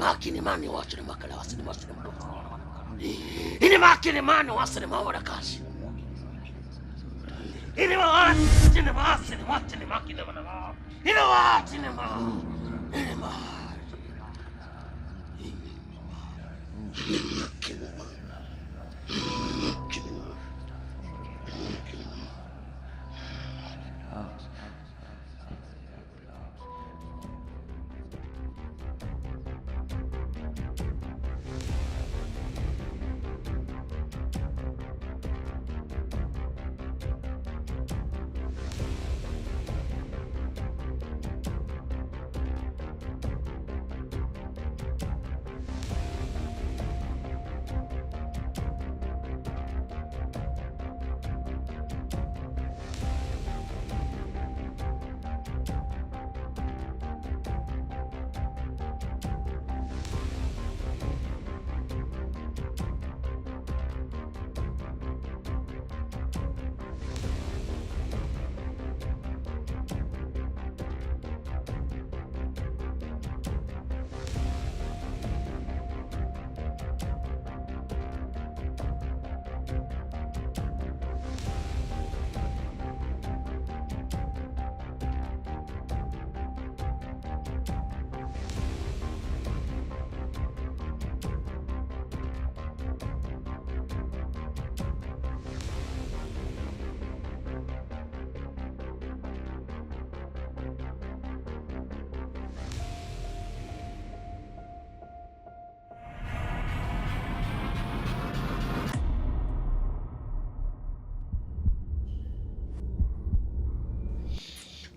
makini mani wacho ni makala wasini wacho ni mdogo. Ini makini mani wasini mawara kashi. Ini wacho ni wasini wacho ni makini mani. Ini wacho ni ma. Ini ma.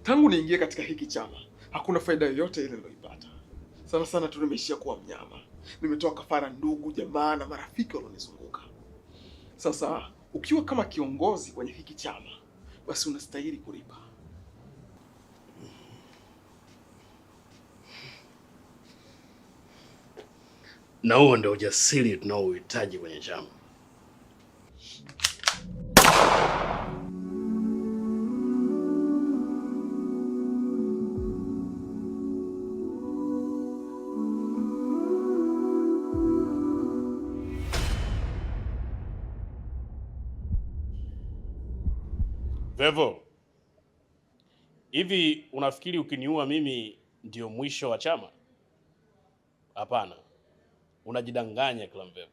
Tangu niingie katika hiki chama, hakuna faida yoyote ile niliyoipata. Sana sana tu nimeishia kuwa mnyama. Nimetoa kafara ndugu, jamaa na marafiki walionizunguka. Sasa ukiwa kama kiongozi kwenye hiki chama, basi unastahili kulipa. Na huo ndio ujasiri tunaohitaji kwenye chama. Vevo, hivi unafikiri ukiniua mimi ndio mwisho wa chama? Hapana. Unajidanganya Clan Vevo.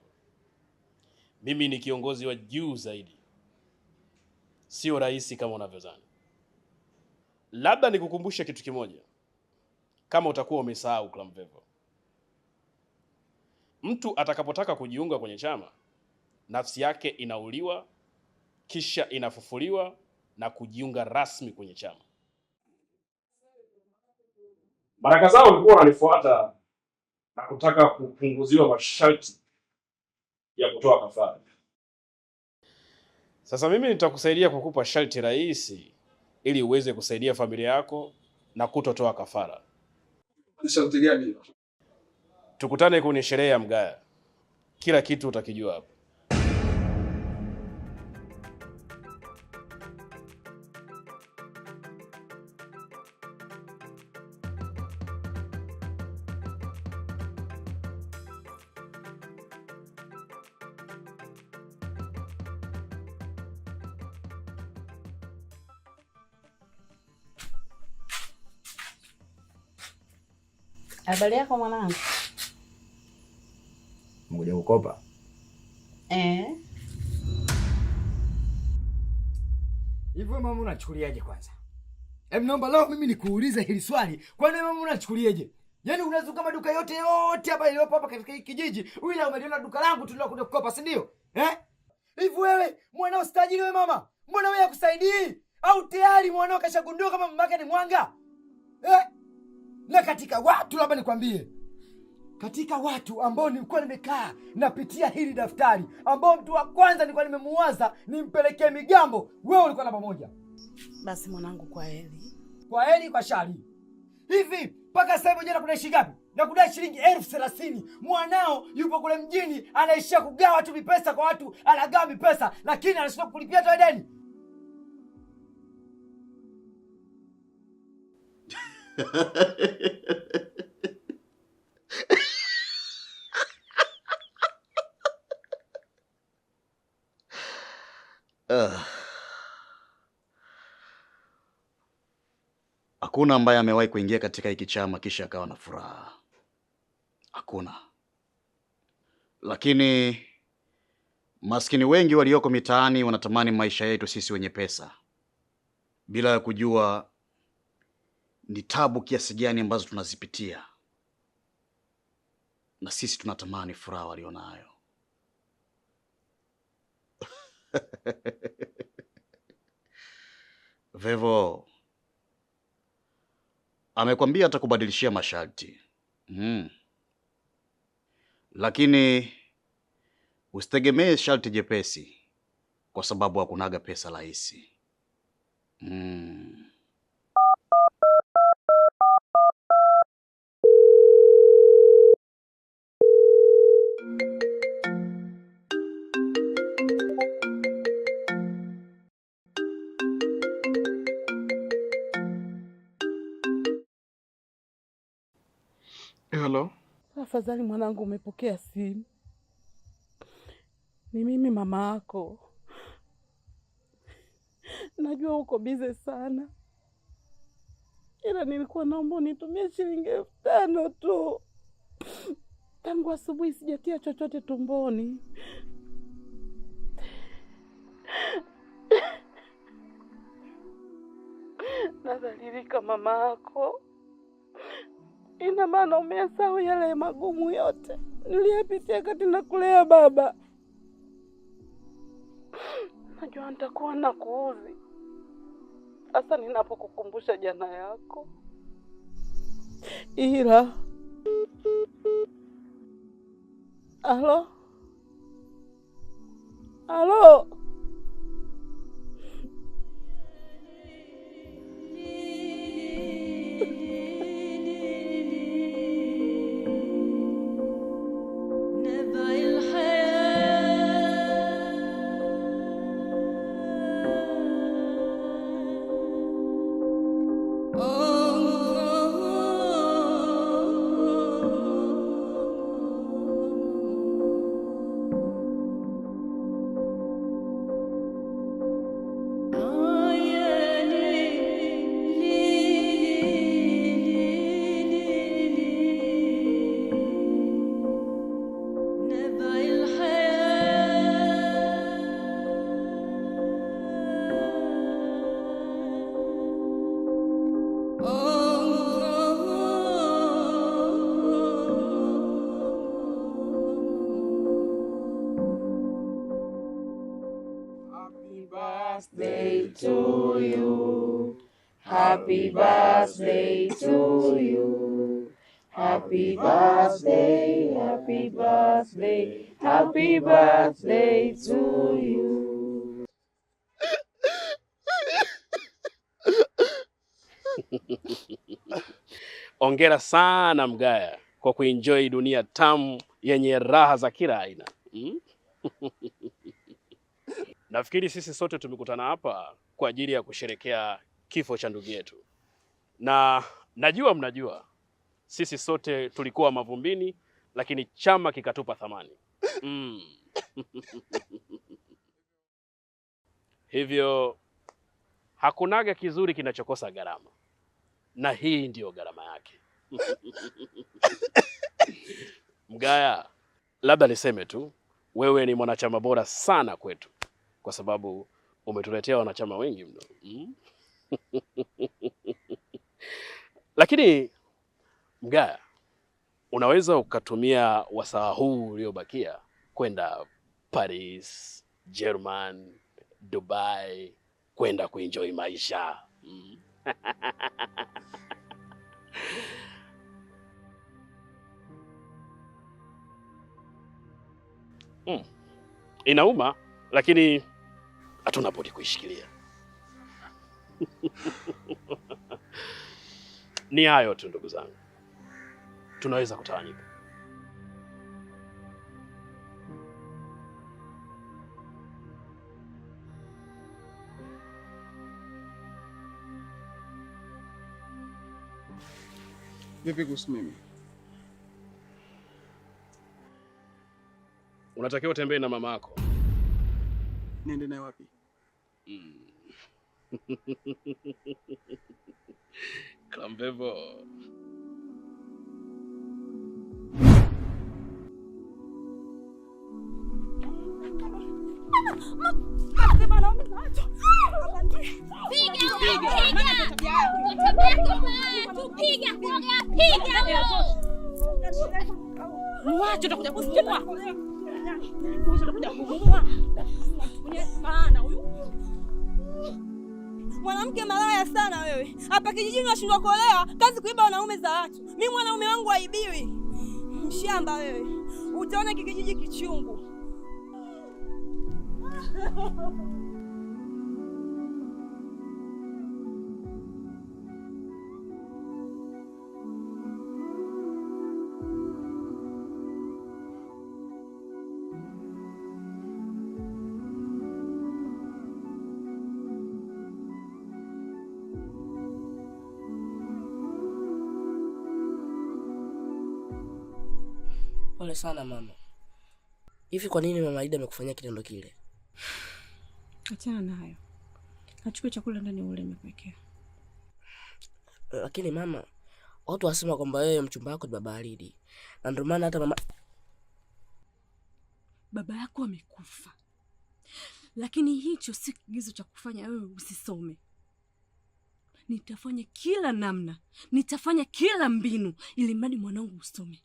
Mimi ni kiongozi wa juu zaidi. Sio rahisi kama unavyodhani. Labda nikukumbushe kitu kimoja. Kama utakuwa umesahau Clan Vevo. Mtu atakapotaka kujiunga kwenye chama, nafsi yake inauliwa, kisha inafufuliwa na kujiunga rasmi kwenye chama. Mara kadhaa ulikuwa unanifuata na kutaka kupunguziwa masharti ya kutoa kafara. Sasa mimi nitakusaidia kukupa sharti rahisi ili uweze kusaidia familia yako na kutotoa kafara. Sharti gani hilo? Tukutane kwenye sherehe ya Mgaya. Kila kitu utakijua hapo. Habari yako mwanangu? Mmoja kukopa? Hivyo mama unachukuliaje kwanza? Naomba leo mimi nikuulize hili swali. Kwani mama unachukuliaje? Yaani unazunguka maduka yote hapa iliyopo hapa katika kijiji. Wewe umeliona duka langu tulilokuja kukopa, si ndio? Hivi wewe mwanao stajili wewe mama? Mbona wewe hakusaidii? Au tayari mwanao kashagundua kama mamake ni mwanga? Na katika watu labda nikwambie, katika watu ambao nilikuwa nimekaa napitia hili daftari, ambao mtu wa kwanza nilikuwa nimemuwaza nimpelekee Migambo, wewe ulikuwa na pamoja. Basi mwanangu, kwa heri. Kwa heri kwa shari. Hivi mpaka sasa hivi jana kudai ngapi? Na kudai shilingi 30,000. Mwanao yupo kule mjini anaishia kugawa tu pesa kwa watu, anagawa pesa lakini anashindwa kulipia tu deni. Hakuna ambaye amewahi kuingia katika hiki chama kisha akawa na furaha. Hakuna. Lakini maskini wengi walioko mitaani wanatamani maisha yetu sisi wenye pesa, bila ya kujua ni tabu kiasi gani ambazo tunazipitia, na sisi tunatamani furaha walionayo. Vevo amekwambia atakubadilishia masharti. Lakini usitegemee sharti jepesi, kwa sababu hakunaga pesa rahisi. Hello? Afadhali mwanangu umepokea simu. Ni mimi mama yako. Najua uko bize sana, ila nilikuwa naomba unitumie shilingi 5,000 tu. Tangu asubuhi sijatia chochote tumboni. Nadhalilika mama yako. Ina maana umesahau yale magumu yote niliyapitia kati na kulea baba. Najua nitakuwa nakuudhi hasa ninapokukumbusha jana yako, ila Halo? birthday to you. Happy birthday to you. Happy birthday, happy birthday, happy birthday to you. Ongera sana Mgaya kwa kuenjoy dunia tamu yenye raha za kila aina. Nafikiri sisi sote tumekutana hapa kwa ajili ya kusherekea kifo cha ndugu yetu. Na najua mnajua sisi sote tulikuwa mavumbini, lakini chama kikatupa thamani. Hivyo hakunaga kizuri kinachokosa gharama. Na hii ndiyo gharama yake. Mgaya, labda niseme tu, wewe ni mwanachama bora sana kwetu, kwa sababu umetuletea wanachama wengi mno. Lakini Mgaya, unaweza ukatumia wasaa huu uliobakia kwenda Paris, German, Dubai, kwenda kuenjoy maisha. Inauma, lakini hatuna budi kuishikilia. Ni hayo tu ndugu zangu. Tunaweza kutawanyika. Vipi kuhusu mimi? Unatakiwa utembee na mama yako. Niende naye wapi? Klambevo. Mwanamke malaya sana wewe. Hapa kijijini unashindwa kuolewa, kazi kuiba wanaume za watu. Mimi mwanaume wangu haibiwi. Mshamba wewe. Utaona kijiji kichungu. Pole sana mama. Hivi kwa nini mama Aida amekufanyia kitendo kile? Achana nayo. Achukue chakula ndani ule nimekuwekea. Lakini mama, watu wasema kwamba wewe mchumba wako ni baba Alidi. Na ndio maana hata mama baba yako amekufa. Lakini hicho si kigezo cha kufanya wewe usisome. Nitafanya kila namna, nitafanya kila mbinu ili mradi mwanangu usome.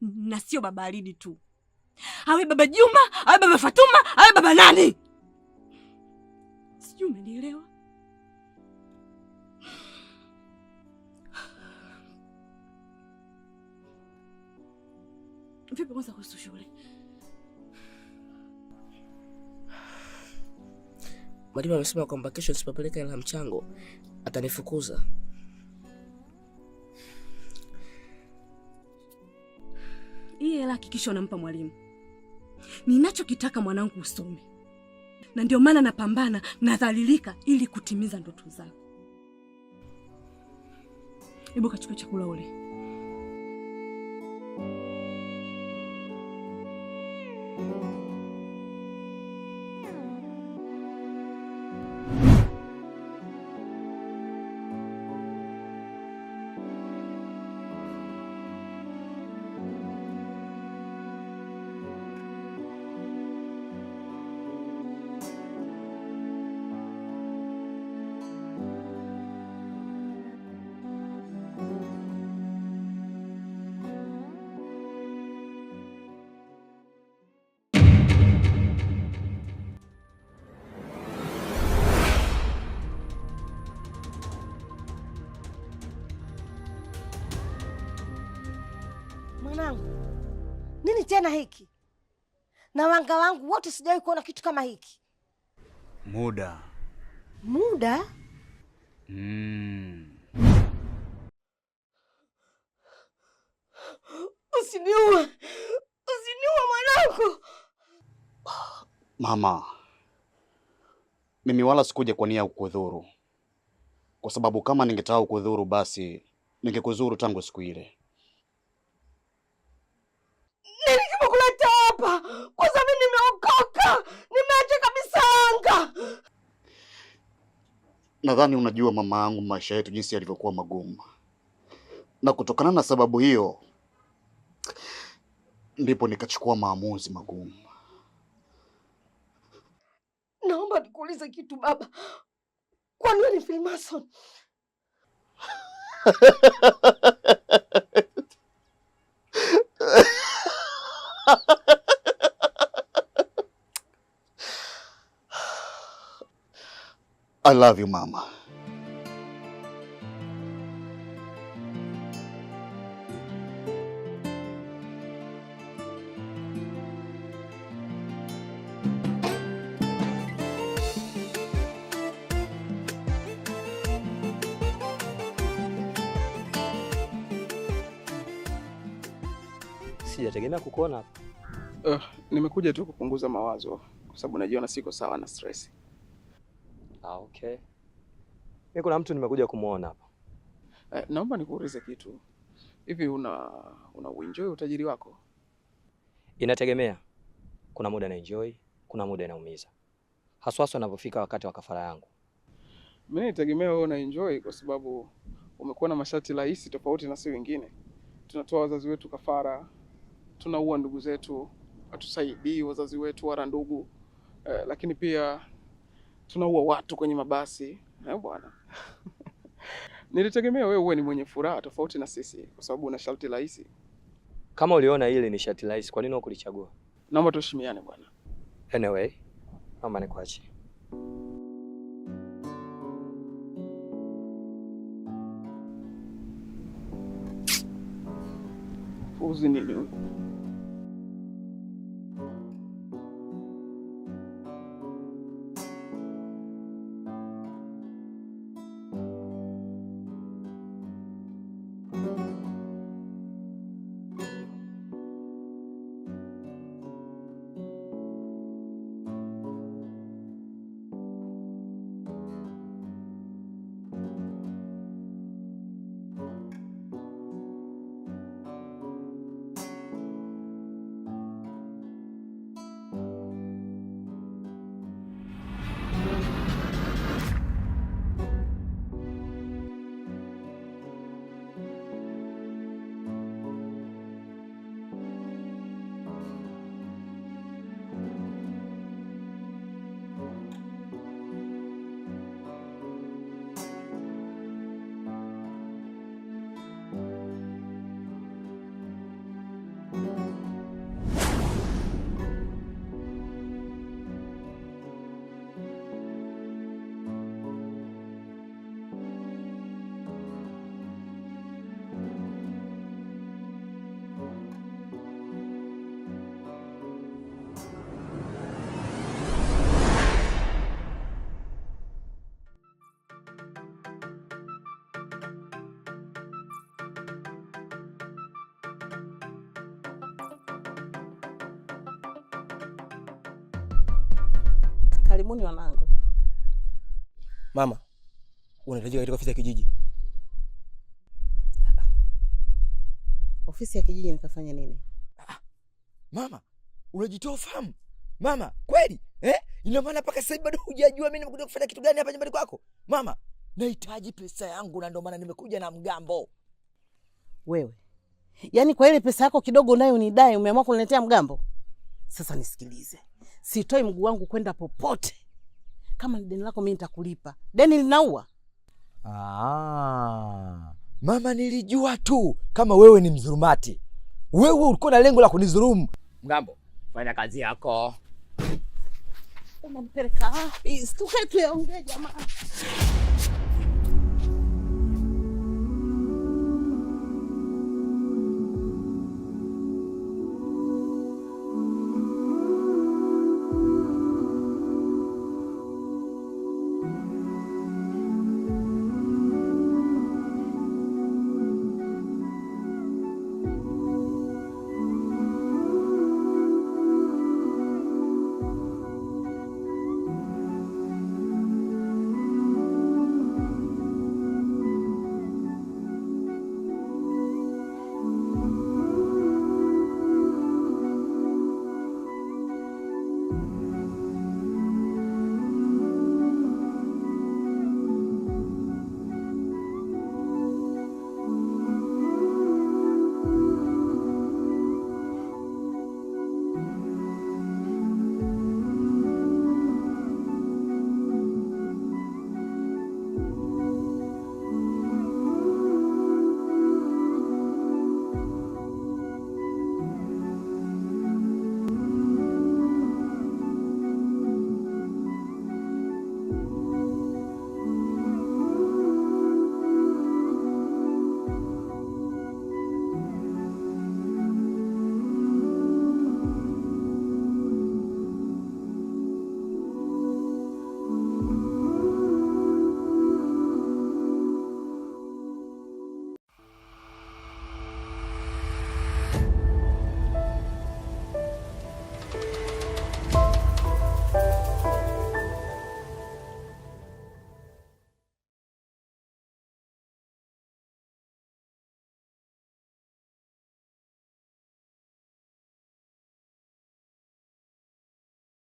Na sio baba Alidi tu. Awe baba Juma, awe baba Fatuma, awe baba nani? Sijui umenielewa? Vipi kwanza kuhusu shule? Mwalimu amesema kwamba kesho nisipopeleka hela mchango atanifukuza. Hii hela hakikisha unampa mwalimu. Ninachokitaka mwanangu usome. Na ndio maana napambana na dhalilika ili kutimiza ndoto zako. Hebu kachukua chakula ule. Mwanangu, nini tena hiki? Na wanga wangu wote sijawahi kuona kitu kama hiki. Muda. Muda? Usiniue. Usiniue mwanangu. Mama, mimi wala sikuja kwa nia ya kukudhuru. Kwa sababu kama ningetaka kukudhuru basi ningekuzuru tangu siku ile. Nini kimekuleta hapa? Kwa sababu nimeokoka. Nimeacha kabisa anga. Nadhani unajua mama yangu maisha yetu jinsi yalivyokuwa magumu. Na kutokana na sababu hiyo ndipo nikachukua maamuzi magumu. Naomba nikuulize kitu baba. Kwani wewe ni Freemason? I love you, Mama. Sijategemea kukuona hapa. Nimekuja tu kupunguza mawazo kwa sababu najiona siko sawa na stress. Okay. Mimi kuna mtu nimekuja kumuona hapa. Naomba nikuulize kitu. Hivi una enjoy utajiri wako? Inategemea. Kuna muda na enjoy, kuna muda inaumiza. haswa unapofika wakati wa kafara yangu. Mimi nitegemea wewe una enjoy kwa sababu umekuwa na masharti rahisi tofauti na sisi wengine. Tunatoa wazazi wetu kafara, tunaua ndugu zetu, hatusaidii wazazi wetu wala ndugu. Lakini pia tunaua watu kwenye mabasi. Bwana. Nilitegemea wewe uwe ni mwenye furaha tofauti na sisi kwa sababu una sharti rahisi. Kama uliona ile ni sharti rahisi, kwa nini hukulichagua? Naomba tuheshimiane bwana. Anyway, naomba nikuache. Uzi nini? Karibuni wanangu. Mama, unahitajika katika ofisi ya kijiji. Ofisi ya kijiji nikafanya nini? Mama, unajitoa fahamu? Mama, kweli? Ina maana mpaka sasa bado hujajua mimi nimekuja kufanya kitu gani hapa nyumbani kwako? Mama, nahitaji pesa yangu na ndio maana nimekuja na mgambo. Wewe. Yaani kwa ile pesa yako kidogo nayo unidai umeamua kuniletea mgambo? Sasa nisikilize. Sitoi mguu wangu kwenda popote. Kama ni deni lako mimi nitakulipa. Deni linaua. Mama, nilijua tu kama wewe ni mzurumati. Wewe ulikuwa na lengo la kunidhulumu. Mgambo, fanya kazi yako. Unanipeleka wapi? Tukae tuongee jamaa.